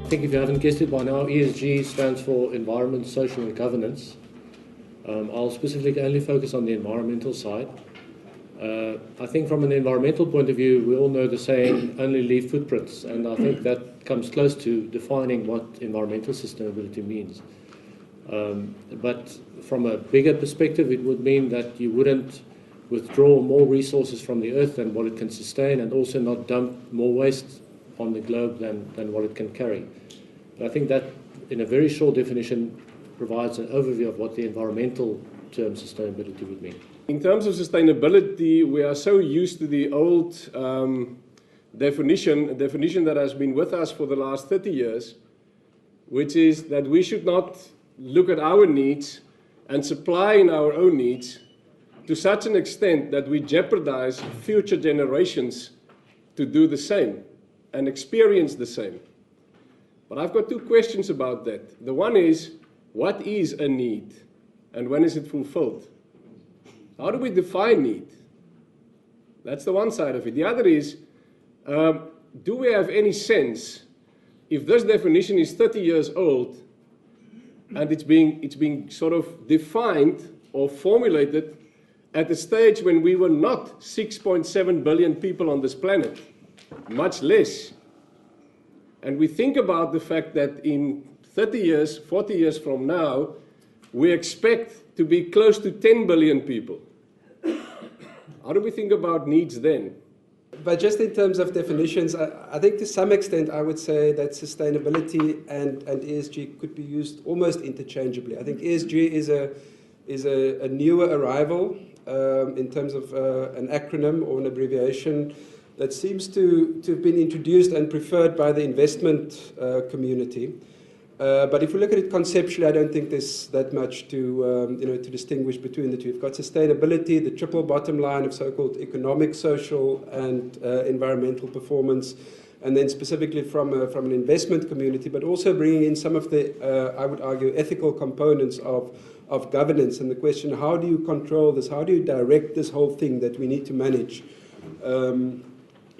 think if you haven't guessed it by now, ESG stands for Environment, Social and Governance. I'll specifically only focus on the environmental side. I think from an environmental point of view, we all know the saying, only leave footprints, and I think that comes close to defining what environmental sustainability means. But from a bigger perspective, it would mean that you wouldn't withdraw more resources from the earth than what it can sustain, and also not dump more waste on the globe than what it can carry. But I think that, in a very short definition, provides an overview of what the environmental term sustainability would mean. In terms of sustainability, we are so used to the old definition, a definition that has been with us for the last 30 years, which is that we should not look at our needs and supply in our own needs to such an extent that we jeopardize future generations to do the same and experience the same. But I've got two questions about that. The one is, what is a need and when is it fulfilled? How do we define need? That's the one side of it. The other is, do we have any sense, if this definition is 30 years old and it's being sort of defined or formulated at a stage when we were not 6.7 billion people on this planet, much less. And we think about the fact that in 30 years, 40 years from now, we expect to be close to 10 billion people. How do we think about needs then? But just in terms of definitions, I think to some extent I would say that sustainability and ESG could be used almost interchangeably. I think ESG is a newer arrival in terms of an acronym or an abbreviation that seems to have been introduced and preferred by the investment community. But if we look at it conceptually, I don't think there's that much to distinguish between the two. You've got sustainability, the triple bottom line of so-called economic, social, and environmental performance, and then specifically from an investment community, but also bringing in some of the, I would argue, ethical components of governance, and the question, how do you control this? How do you direct this whole thing that we need to manage?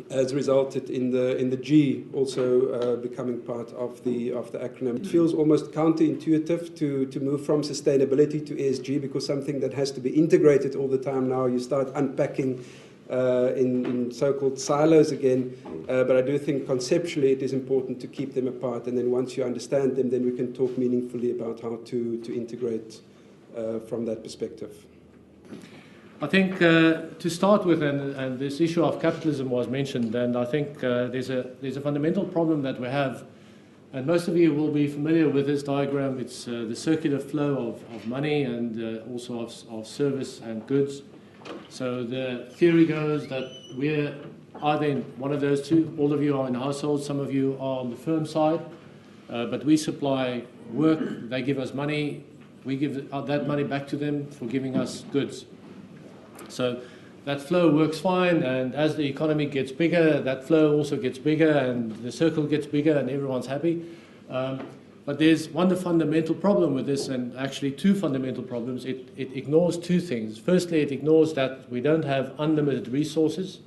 Has resulted in the G also becoming part of the acronym. It feels almost counterintuitive to move from sustainability to ESG, because something that has to be integrated all the time now, you start unpacking in so-called silos again. But I do think conceptually it is important to keep them apart, and then once you understand them, then we can talk meaningfully about how to integrate from that perspective. I think to start with, and this issue of capitalism was mentioned, and I think there's a fundamental problem that we have, and most of you will be familiar with this diagram. It's the circular flow of money and also of service and goods. So the theory goes that we're either in one of those two. All of you are in households, some of you are on the firm side, but we supply work, they give us money, we give that money back to them for giving us goods. So that flow works fine, and as the economy gets bigger, that flow also gets bigger, and the circle gets bigger, and everyone's happy. But there's one fundamental problem with this, and actually two fundamental problems. It ignores two things. Firstly, it ignores that we don't have unlimited resources,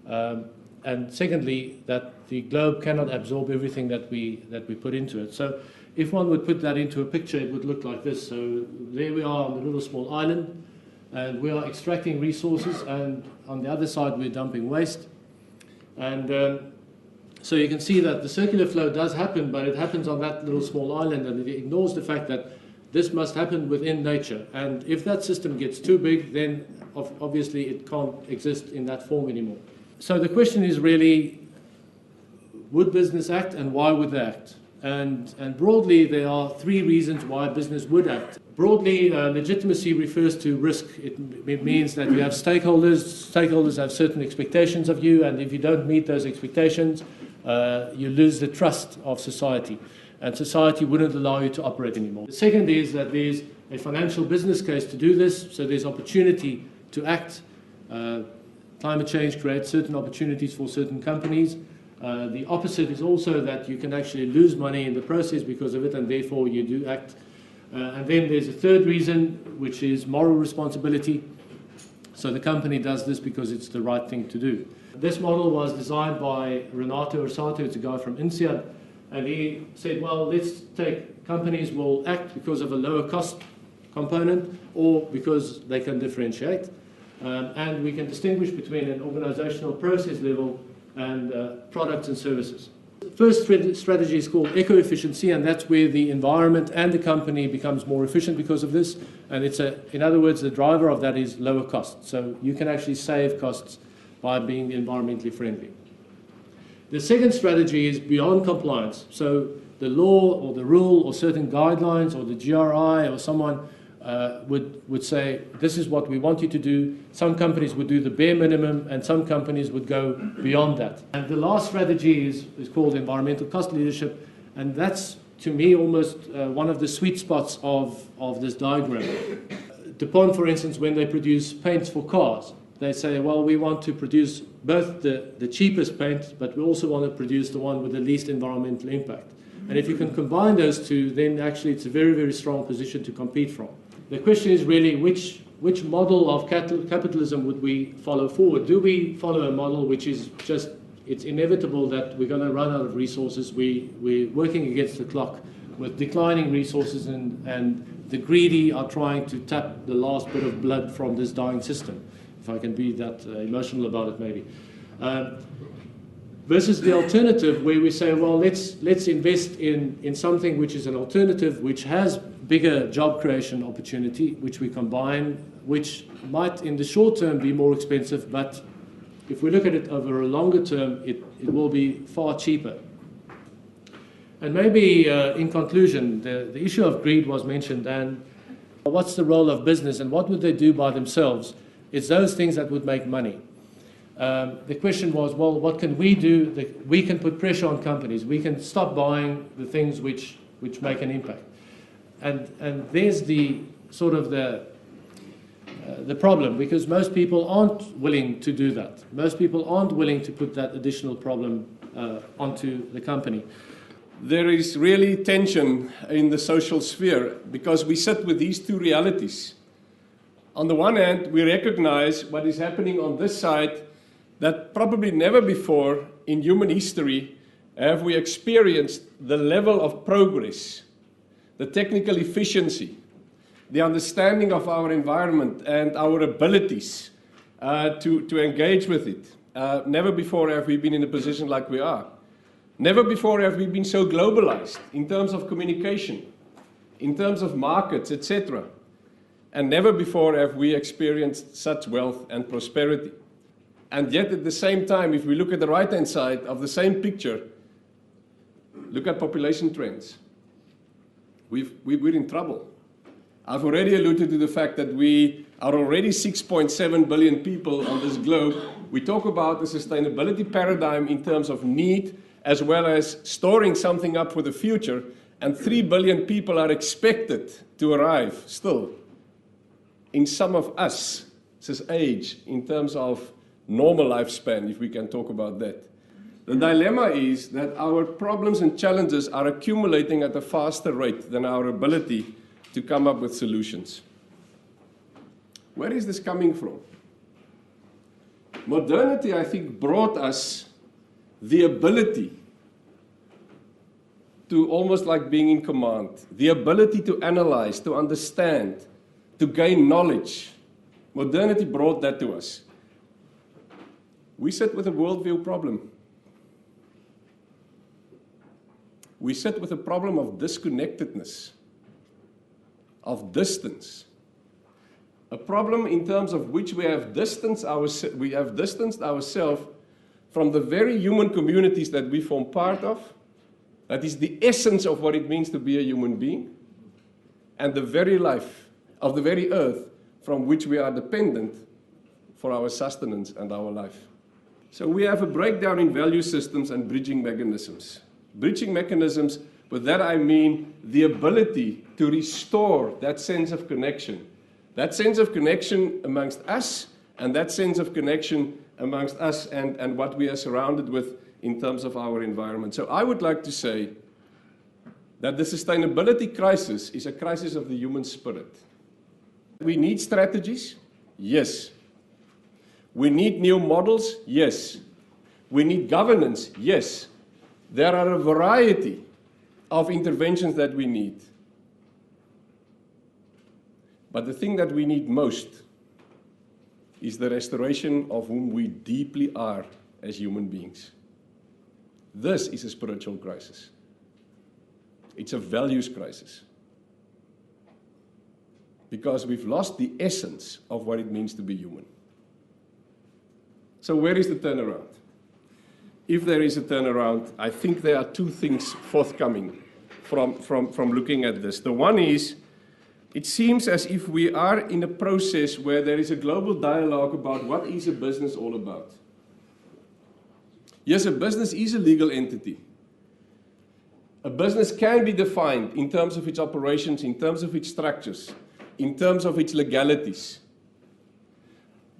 and secondly, that the globe cannot absorb everything that we put into it. So if one would put that into a picture, it would look like this. So there we are on a little small island, and we are extracting resources, and on the other side we're dumping waste. And so you can see that the circular flow does happen, but it happens on that little small island, and it ignores the fact that this must happen within nature. And if that system gets too big, then obviously it can't exist in that form anymore. So the question is really, would business act, and why would they act? And broadly, there are three reasons why business would act. Broadly, legitimacy refers to risk. It means that you have stakeholders. Stakeholders have certain expectations of you, and if you don't meet those expectations, you lose the trust of society, and society wouldn't allow you to operate anymore. The second is that there's a financial business case to do this, so there's opportunity to act. Climate change creates certain opportunities for certain companies. The opposite is also that you can actually lose money in the process because of it, and therefore you do act. And then there's a third reason, which is moral responsibility. So the company does this because it's the right thing to do. This model was designed by Renato Orsato, it's a guy from INSEAD, and he came up with this And he said, well, let's take companies will act because of a lower cost component or because they can differentiate. And we can distinguish between an organizational process level and products and services. The first strategy is called eco-efficiency, and that's where the environment and the company becomes more efficient because of this. And in other words, the driver of that is lower cost. So you can actually save costs by being environmentally friendly. The second strategy is beyond compliance. So the law or the rule or certain guidelines or the GRI or someone would say, this is what we want you to do. Some companies would do the bare minimum and some companies would go beyond that. And the last strategy is called environmental cost leadership, and that's, to me, almost one of the sweet spots of this diagram. DuPont, for instance, when they produce paints for cars, they say, well, we want to produce both the cheapest paint, but we also want to produce the one with the least environmental impact. And if you can combine those two, then actually it's a very, very strong position to compete from. The question is really which model of capitalism would we follow forward? Do we follow a model which is just, it's inevitable that we're going to run out of resources, we're working against the clock with declining resources, and the greedy are trying to tap the last bit of blood from this dying system, if I can be that emotional about it maybe. Versus the alternative where we say, well, let's invest in something which is an alternative, which has bigger job creation opportunity, which we combine, which might in the short term be more expensive, but if we look at it over a longer term, it will be far cheaper. And maybe in conclusion, the issue of greed was mentioned, and what's the role of business and what would they do by themselves? It's those things that would make money. The question was, well, what can we do? We can put pressure on companies. We can stop buying the things which make an impact. And there's the sort of the problem, because most people aren't willing to do that. Most people aren't willing to put that additional problem onto the company. There is really tension in the social sphere because we sit with these two realities. On the one hand, we recognize what is happening on this side, that probably never before in human history have we experienced the level of progress, the technical efficiency, the understanding of our environment and our abilities to engage with it. Never before have we been in a position like we are. Never before have we been so globalized in terms of communication, in terms of markets, etc. And never before have we experienced such wealth and prosperity. And yet at the same time, if we look at the right-hand side of the same picture, look at population trends. We're in trouble. I've already alluded to the fact that we are already 6.7 billion people on this globe. We talk about the sustainability paradigm in terms of need, as well as storing something up for the future, and 3 billion people are expected to arrive still in some of us, this age, in terms of normal lifespan, if we can talk about that. The dilemma is that our problems and challenges are accumulating at a faster rate than our ability to come up with solutions. Where is this coming from? Modernity, I think, brought us the ability to almost like being in command, the ability to analyze, to understand, to gain knowledge. Modernity brought that to us. We sit with a worldview problem. We sit with a problem of disconnectedness, of distance. A problem in terms of which we have distanced ourselves from the very human communities that we form part of. That is the essence of what it means to be a human being, and the very life of the very earth from which we are dependent for our sustenance and our life. So we have a breakdown in value systems and bridging mechanisms. Bridging mechanisms, with that I mean the ability to restore that sense of connection. That sense of connection amongst us, and that sense of connection amongst us and what we are surrounded with in terms of our environment. So I would like to say that the sustainability crisis is a crisis of the human spirit. We need strategies, yes. We need new models, yes. We need governance, yes. there are a variety of interventions that we need. But the thing that we need most is the restoration of whom we deeply are as human beings. This is a spiritual crisis. It's a values crisis. Because we've lost the essence of what it means to be human. So where is the turnaround? If there is a turnaround, I think there are two things forthcoming from looking at this. The one is, it seems as if we are in a process where there is a global dialogue about what is a business all about. Yes, a business is a legal entity. A business can be defined in terms of its operations, in terms of its structures, in terms of its legalities.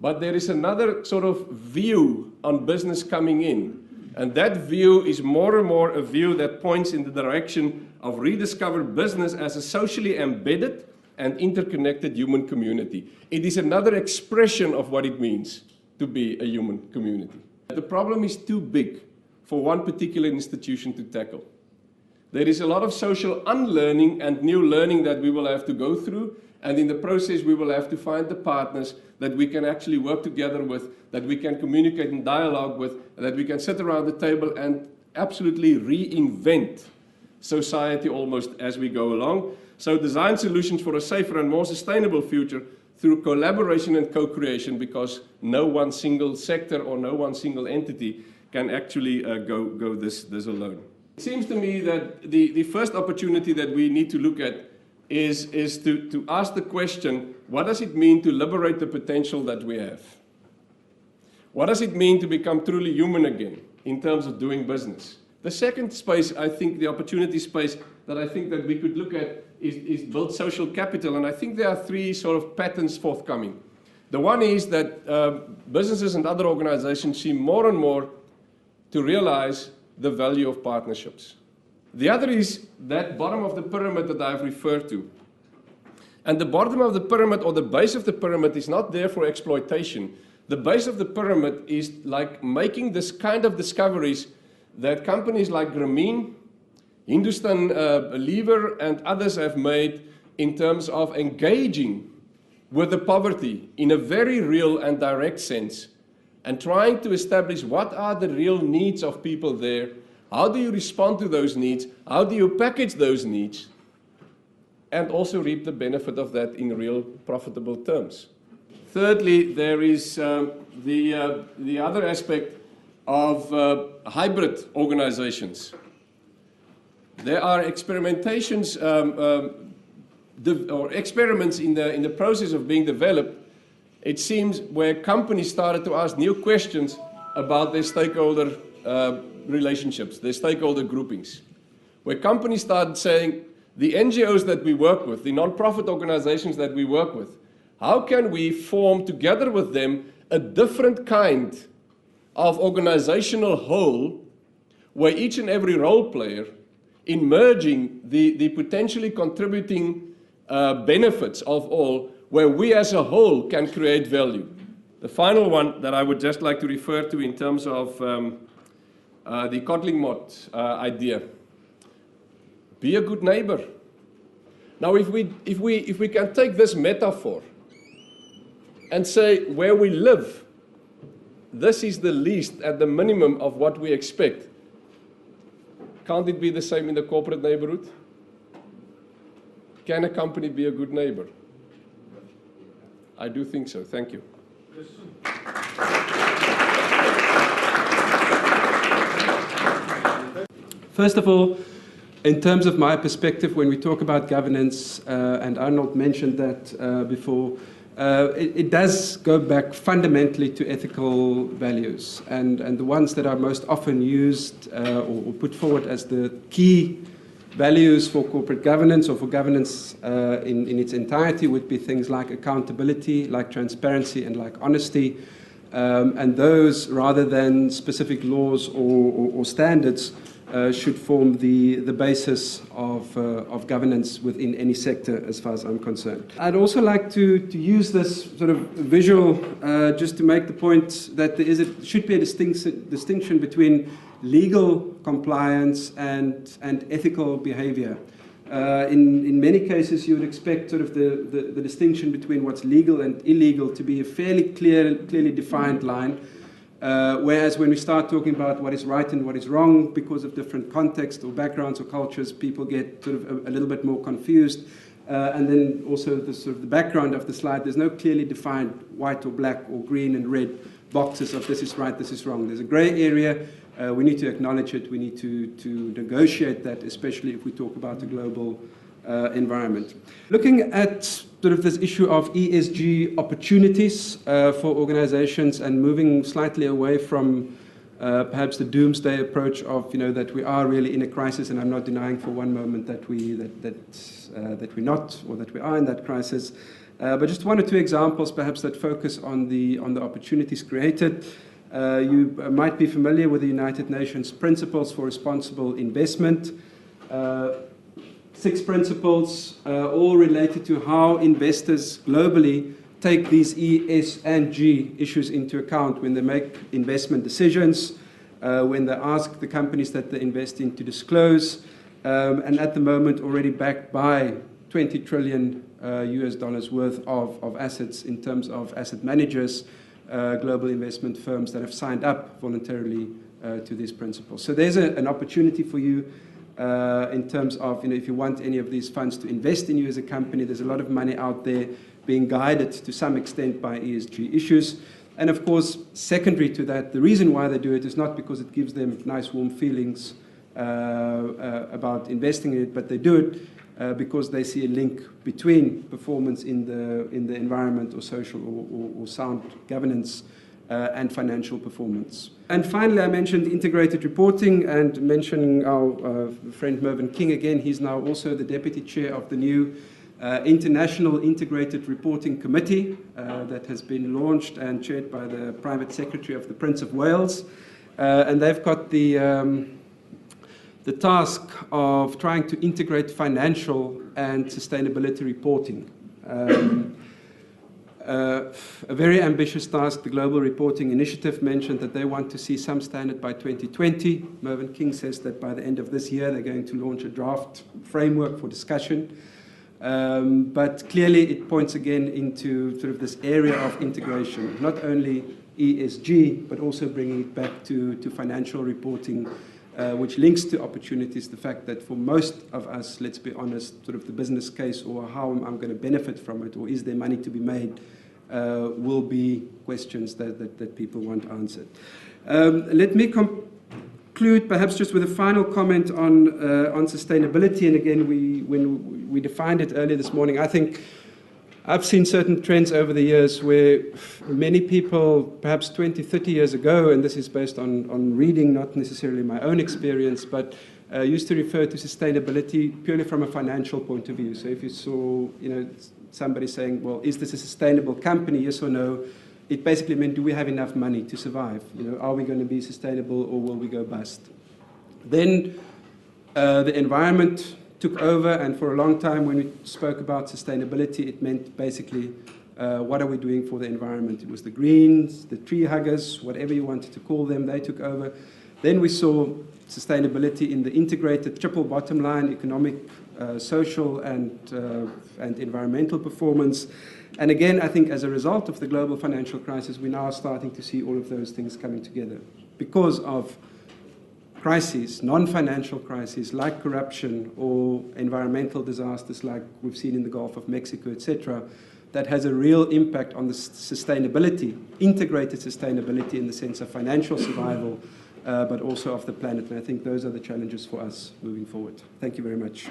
But there is another sort of view on business coming in. And that view is more and more a view that points in the direction of rediscover business as a socially embedded and interconnected human community. It is another expression of what it means to be a human community. The problem is too big for one particular institution to tackle. There is a lot of social unlearning and new learning that we will have to go through, and in the process we will have to find the partners that we can actually work together with, that we can communicate and dialogue with, and that we can sit around the table and absolutely reinvent society almost as we go along. So design solutions for a safer and more sustainable future through collaboration and co-creation, because no one single sector or no one single entity can actually go this alone. It seems to me that the first opportunity that we need to look at is to ask the question, what does it mean to liberate the potential that we have? What does it mean to become truly human again in terms of doing business? The second space, I think, the opportunity space that I think that we could look at is build social capital, and I think there are three sort of patterns forthcoming. The one is that businesses and other organizations seem more and more to realize the value of partnerships. The other is that bottom of the pyramid that I've referred to. And the bottom of the pyramid, or the base of the pyramid, is not there for exploitation. The base of the pyramid is like making this kind of discoveries that companies like Grameen, Hindustan Lever, and others have made in terms of engaging with the poverty in a very real and direct sense, and trying to establish what are the real needs of people there. How do you respond to those needs? How do you package those needs? And also reap the benefit of that in real profitable terms. Thirdly, there is the other aspect of hybrid organizations. There are experimentations or experiments in the process of being developed, it seems, where companies started to ask new questions about their stakeholder relationships, their stakeholder groupings. Where companies started saying, the NGOs that we work with, the non-profit organizations that we work with, how can we form together with them a different kind of organizational whole where each and every role player, in merging the potentially contributing benefits of all, where we as a whole can create value. The final one that I would just like to refer to in terms of the Kotlingmot idea. Be a good neighbor. Now, if we can take this metaphor and say where we live, this is the least at the minimum of what we expect. Can't it be the same in the corporate neighborhood? Can a company be a good neighbor? I do think so. Thank you. First of all, in terms of my perspective, when we talk about governance, and Arnold mentioned that before, it does go back fundamentally to ethical values. And the ones that are most often used or put forward as the key values for corporate governance or for governance in its entirety would be things like accountability, like transparency, and like honesty. And those, rather than specific laws or standards, should form the basis of governance within any sector, as far as I'm concerned. I'd also like to use this sort of visual just to make the point that should be a distinction between legal compliance and ethical behavior. In many cases, you would expect sort of the distinction between what's legal and illegal to be a fairly clearly defined line. Whereas when we start talking about what is right and what is wrong because of different contexts or backgrounds or cultures, people get sort of a little bit more confused. And then also the sort of the background of the slide, there's no clearly defined white or black or green and red boxes of this is right, this is wrong. There's a gray area. We need to acknowledge it. We need to negotiate that, especially if we talk about a global environment. Looking at sort of this issue of ESG opportunities for organizations and moving slightly away from perhaps the doomsday approach of, that we are really in a crisis, and I'm not denying for one moment that we're not, or that we are in that crisis. But just one or two examples perhaps that focus on the opportunities created. You might be familiar with the United Nations Principles for Responsible Investment. 6 principles, all related to how investors globally take these E, S, and G issues into account when they make investment decisions, when they ask the companies that they invest in to disclose, and at the moment already backed by $20 trillion US dollars worth of assets in terms of asset managers, global investment firms that have signed up voluntarily to these principles. So there's an opportunity for you in terms of, if you want any of these funds to invest in you as a company. There's a lot of money out there being guided to some extent by ESG issues. And of course, secondary to that, the reason why they do it is not because it gives them nice warm feelings about investing in it, but they do it because they see a link between performance in the environment or social or sound governance and financial performance. And finally, I mentioned integrated reporting, and mentioning our friend Mervyn King again. He's now also the deputy chair of the new International Integrated Reporting Committee that has been launched and chaired by the Private Secretary of the Prince of Wales. And they've got the task of trying to integrate financial and sustainability reporting. A very ambitious task. The Global Reporting Initiative mentioned that they want to see some standard by 2020. Mervyn King says that by the end of this year, they're going to launch a draft framework for discussion. But clearly, it points again into sort of this area of integration, not only ESG, but also bringing it back to financial reporting, which links to opportunities. The fact that for most of us, let's be honest, sort of the business case or how I'm going to benefit from it, or is there money to be made, will be questions that people want answered. Let me conclude perhaps just with a final comment on sustainability. And again, when we defined it earlier this morning, I think I've seen certain trends over the years where many people, perhaps 20, 30 years ago, and this is based on reading, not necessarily my own experience, but used to refer to sustainability purely from a financial point of view. So if you saw, somebody saying, well, is this a sustainable company, yes or no? It basically meant, do we have enough money to survive? Are we going to be sustainable or will we go bust? Then the environment took over, and for a long time when we spoke about sustainability, it meant basically what are we doing for the environment? It was the greens, the tree huggers, whatever you wanted to call them, they took over. Then we saw sustainability in the integrated triple bottom line, economic, social, and environmental performance. And again, I think as a result of the global financial crisis, we're now starting to see all of those things coming together because of crises, non-financial crises like corruption or environmental disasters like we've seen in the Gulf of Mexico, etc., that has a real impact on the sustainability, integrated sustainability in the sense of financial survival, but also of the planet. And I think those are the challenges for us moving forward. Thank you very much.